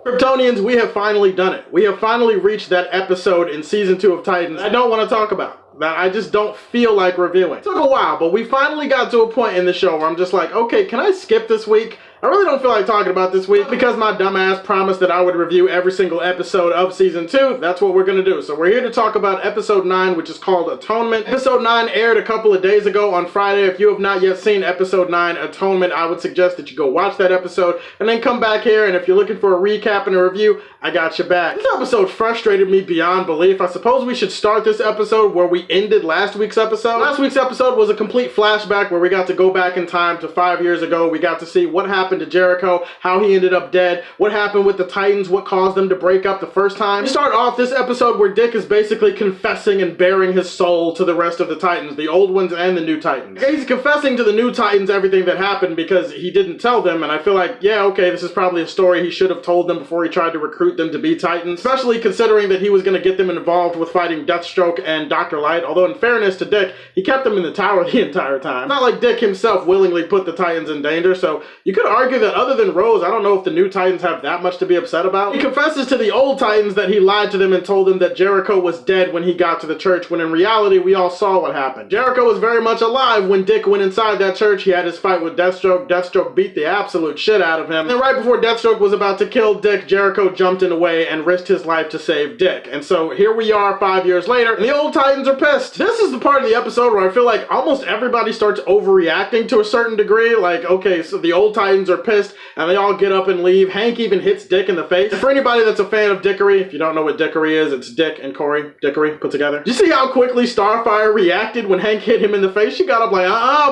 Kryptonians, we have finally done it. We have finally reached that episode in season 2 of Titans I don't want to talk about, that I just don't feel like reviewing. It took a while, but we finally got to a point in the show where I'm just like, okay, can I skip this week? I really don't feel like talking about this week because my dumbass promised that I would review every single episode of season 2. That's what we're gonna do. So we're here to talk about episode 9, which is called Atonement. Episode 9 aired a couple of days ago on Friday. If you have not yet seen episode 9, Atonement, I would suggest that you go watch that episode and then come back here. And if you're looking for a recap and a review, I got your back. This episode frustrated me beyond belief. I suppose we should start this episode where we ended last week's episode. Last week's episode was a complete flashback where we got to go back in time to 5 years ago. We got to see what happened to Jericho, how he ended up dead, what happened with the Titans, what caused them to break up the first time. We start off this episode where Dick is basically confessing and bearing his soul to the rest of the Titans, the old ones and the new Titans. He's confessing to the new Titans everything that happened because he didn't tell them, and I feel like, yeah, okay, this is probably a story he should have told them before he tried to recruit them to be Titans, especially considering that he was going to get them involved with fighting Deathstroke and Dr. Light, although in fairness to Dick, he kept them in the tower the entire time. It's not like Dick himself willingly put the Titans in danger, so you could argue that other than Rose, I don't know if the new Titans have that much to be upset about. He confesses to the old Titans that he lied to them and told them that Jericho was dead when he got to the church, when in reality we all saw what happened. Jericho was very much alive when Dick went inside that church. He had his fight with Deathstroke. Deathstroke beat the absolute shit out of him. And then right before Deathstroke was about to kill Dick, Jericho jumped in the way and risked his life to save Dick. And so here we are 5 years later, and the old Titans are pissed. This is the part of the episode where I feel like almost everybody starts overreacting to a certain degree. Like, okay, so the old Titans are pissed, and they all get up and leave. Hank even hits Dick in the face. And for anybody that's a fan of Dickory, if you don't know what Dickory is, it's Dick and Corey. Dickory put together. You see how quickly Starfire reacted when Hank hit him in the face? She got up like,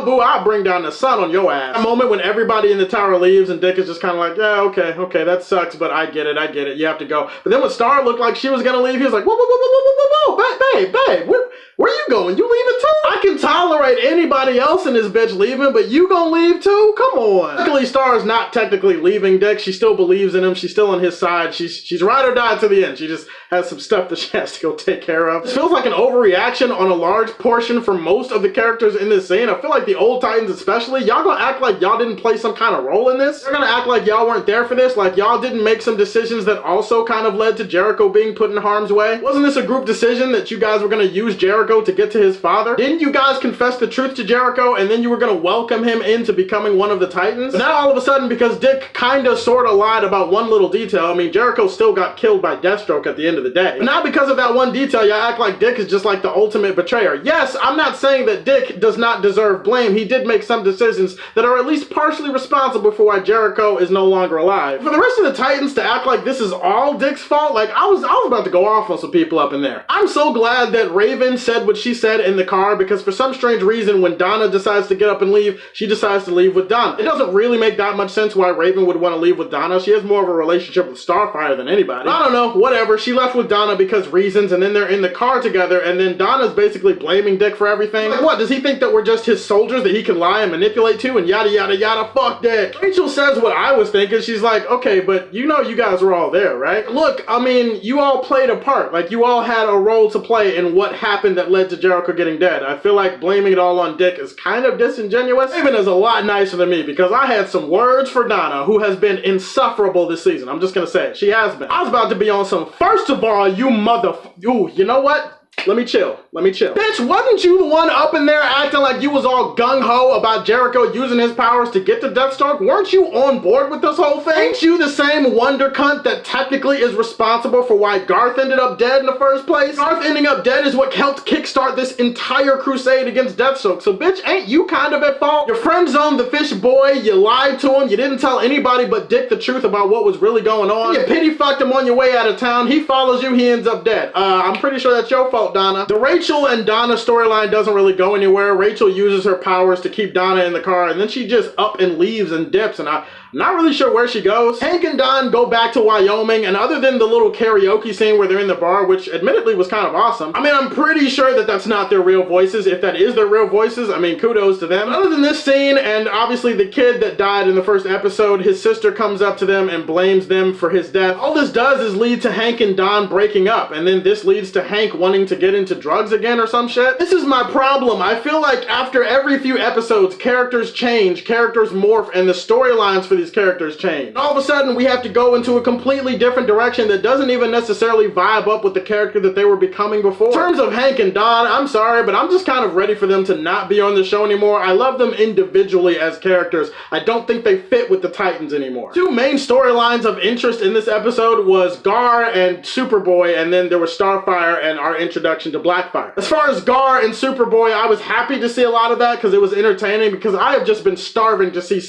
boo, I'll bring down the sun on your ass. A moment when everybody in the tower leaves and Dick is just kind of like, yeah, okay, that sucks, but I get it, you have to go. But then when Star looked like she was gonna leave, he was like, whoa, babe, where you going? You leaving too? I can tolerate anybody else in this bitch leaving, but you gonna leave too? Come on. Luckily, Star's not technically leaving Dick. She still believes in him. She's still on his side. She's ride or die to the end. She just has some stuff that she has to go take care of. This feels like an overreaction on a large portion for most of the characters in this scene. I feel like the old Titans especially, y'all gonna act like y'all didn't play some kind of role in this? You're gonna act like y'all weren't there for this? Like y'all didn't make some decisions that also kind of led to Jericho being put in harm's way? Wasn't this a group decision that you guys were gonna use Jericho to get to his father? Didn't you guys confess the truth to Jericho and then you were gonna welcome him into becoming one of the Titans? But now all of a sudden, because Dick kinda sorta lied about one little detail, I mean, Jericho still got killed by Deathstroke at the end of the day. But now because of that one detail, y'all act like Dick is just like the ultimate betrayer. Yes, I'm not saying that Dick does not deserve blame. He did make some decisions that are at least partially responsible for why Jericho is no longer alive. For the rest of the Titans to act like this is all Dick's fault, like I was about to go off on some people up in there. I'm so glad that Raven said what she said in the car, because for some strange reason, when Donna decides to get up and leave, she decides to leave with Donna. It doesn't really make that much sense why Raven would want to leave with Donna. She has more of a relationship with Starfire than anybody. But I don't know, whatever. She left with Donna because reasons, and then they're in the car together, and then Donna's basically blaming Dick for everything. Like what, does he think that we're just his soldiers that he can lie and manipulate to, and yada yada yada? Fuck Dick. Rachel says what I was thinking. She's like, okay, but you know you guys were all there, right? Look, I mean, you all played a part. Like, you all had a role to play in what happened that led to Jericho getting dead. I feel like blaming it all on Dick is kind of disingenuous. Raven is a lot nicer than me, because I had some words for Donna, who has been insufferable this season. I'm just gonna say it. She has been. I was about to be on some, first of all, you ooh, you know what? Let me chill. Bitch, wasn't you the one up in there acting like you was all gung-ho about Jericho using his powers to get to Deathstroke? Weren't you on board with this whole thing? Ain't you the same wonder cunt that technically is responsible for why Garth ended up dead in the first place? Garth ending up dead is what helped kickstart this entire crusade against Deathstroke. So bitch, ain't you kind of at fault? Your friend zoned the fish boy, you lied to him, you didn't tell anybody but Dick the truth about what was really going on. You pity fucked him on your way out of town, he follows you, he ends up dead. I'm pretty sure that's your fault, Donna. The Rachel and Donna storyline doesn't really go anywhere. Rachel uses her powers to keep Donna in the car, and then she just up and leaves and dips, and I'm not really sure where she goes. Hank and Don go back to Wyoming, and other than the little karaoke scene where they're in the bar, which admittedly was kind of awesome, I mean, I'm pretty sure that that's not their real voices. If that is their real voices, I mean, kudos to them. Other than this scene, and obviously the kid that died in the first episode, his sister comes up to them and blames them for his death. All this does is lead to Hank and Don breaking up, and then this leads to Hank wanting to get into drugs again or some shit. This is my problem. I feel like after every few episodes, characters change, characters morph, and the storylines for these characters change. And all of a sudden, we have to go into a completely different direction that doesn't even necessarily vibe up with the character that they were becoming before. In terms of Hank and Don, I'm sorry, but I'm just kind of ready for them to not be on the show anymore. I love them individually as characters. I don't think they fit with the Titans anymore. Two main storylines of interest in this episode was Gar and Superboy, and then there was Starfire and our introduction to Blackfire. As far as Gar and Superboy, I was happy to see a lot of that because it was entertaining, because I have just been starving to see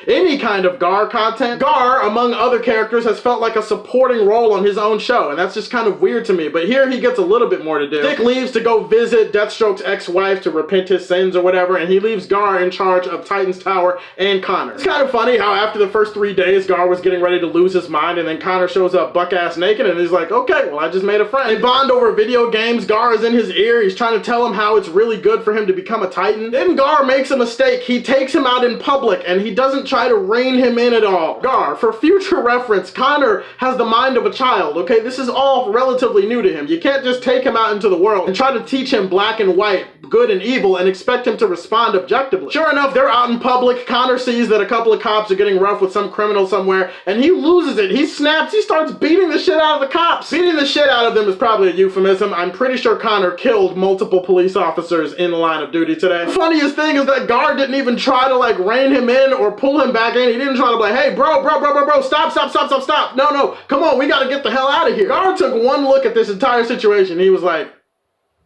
any kind of Gar content. Gar, among other characters, has felt like a supporting role on his own show, and that's just kind of weird to me, but here he gets a little bit more to do. Dick leaves to go visit Deathstroke's ex-wife to repent his sins or whatever, and he leaves Gar in charge of Titan's Tower and Connor. It's kind of funny how after the first 3 days, Gar was getting ready to lose his mind, and then Connor shows up buck-ass naked, and he's like, okay, well, I just made a friend. They bond over video games. Gar is in his ear. He's trying to tell him how it's really good for him to become a Titan. Then Gar makes a mistake. He takes him out in public, and he doesn't try to rein him in at all. Gar, for future reference, Connor has the mind of a child, okay? This is all relatively new to him. You can't just take him out into the world and try to teach him black and white, good and evil, and expect him to respond objectively. Sure enough, they're out in public. Connor sees that a couple of cops are getting rough with some criminal somewhere, and he loses it. He snaps. He starts beating the shit out of the cops. Beating the shit out of them is probably a euphemism. I'm pretty sure Connor killed multiple police officers in the line of duty today. The funniest thing is that Gar didn't even try to like rein him in or pull him back in. He didn't try to be like, hey, bro, stop. No, come on, we gotta get the hell out of here. Gar took one look at this entire situation. He was like,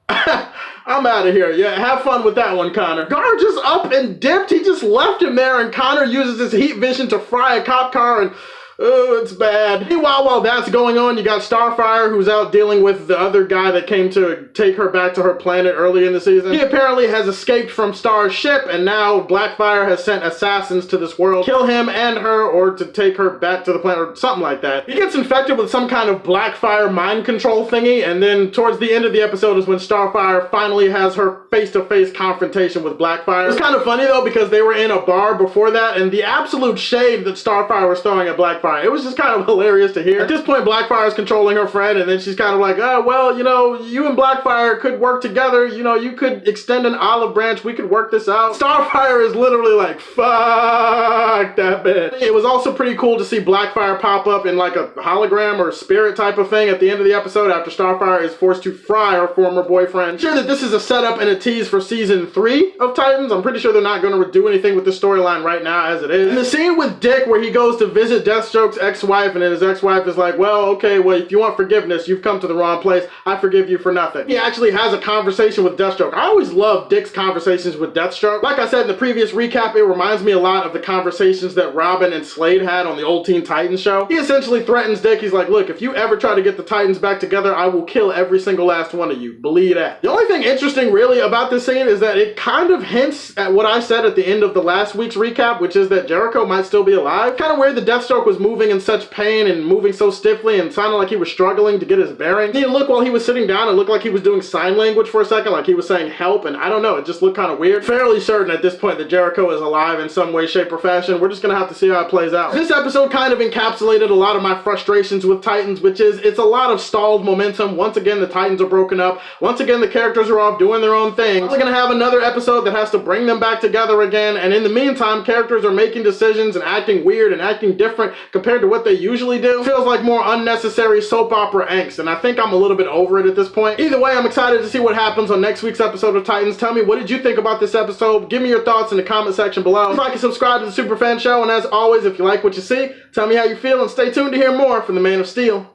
I'm out of here. Yeah, have fun with that one, Connor. Gar just up and dipped. He just left him there, and Connor uses his heat vision to fry a cop car, and oh, it's bad. Meanwhile, while that's going on, you got Starfire, who's out dealing with the other guy that came to take her back to her planet early in the season. He apparently has escaped from Star's ship, and now Blackfire has sent assassins to this world, kill him and her, or to take her back to the planet, or something like that. He gets infected with some kind of Blackfire mind control thingy, and then towards the end of the episode is when Starfire finally has her face-to-face confrontation with Blackfire. It's kind of funny, though, because they were in a bar before that, and the absolute shade that Starfire was throwing at Blackfire, it was just kind of hilarious to hear. At this point, Blackfire is controlling her friend, and then she's kind of like, oh, well, you know, you and Blackfire could work together. You know, you could extend an olive branch. We could work this out. Starfire is literally like, fuck that bitch. It was also pretty cool to see Blackfire pop up in like a hologram or spirit type of thing at the end of the episode after Starfire is forced to fry her former boyfriend. I'm sure that this is a setup and a tease for season 3 of Titans. I'm pretty sure they're not going to do anything with the storyline right now as it is. And the scene with Dick where he goes to visit Deathstroke's ex-wife, and then his ex-wife is like, well, okay, well, if you want forgiveness, you've come to the wrong place. I forgive you for nothing. He actually has a conversation with Deathstroke. I always love Dick's conversations with Deathstroke. Like I said in the previous recap, it reminds me a lot of the conversations that Robin and Slade had on the old Teen Titans show. He essentially threatens Dick. He's like, look, if you ever try to get the Titans back together, I will kill every single last one of you. Believe that. The only thing interesting really about this scene is that it kind of hints at what I said at the end of the last week's recap, which is that Jericho might still be alive. Kind of weird that Deathstroke was moving in such pain and moving so stiffly and sounded like he was struggling to get his bearings. He looked while he was sitting down, it looked like he was doing sign language for a second, like he was saying help, and I don't know, it just looked kind of weird. Fairly certain at this point that Jericho is alive in some way, shape, or fashion. We're just gonna have to see how it plays out. This episode kind of encapsulated a lot of my frustrations with Titans, which is it's a lot of stalled momentum. Once again, the Titans are broken up. Once again, the characters are off doing their own thing. We're gonna have another episode that has to bring them back together again, and in the meantime, characters are making decisions and acting weird and acting different compared to what they usually do. Feels like more unnecessary soap opera angst, and I think I'm a little bit over it at this point. Either way, I'm excited to see what happens on next week's episode of Titans. Tell me, what did you think about this episode? Give me your thoughts in the comment section below. Like and subscribe to the Superfan Show, and as always, if you like what you see, tell me how you feel, and stay tuned to hear more from the Man of Steel.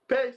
Peace.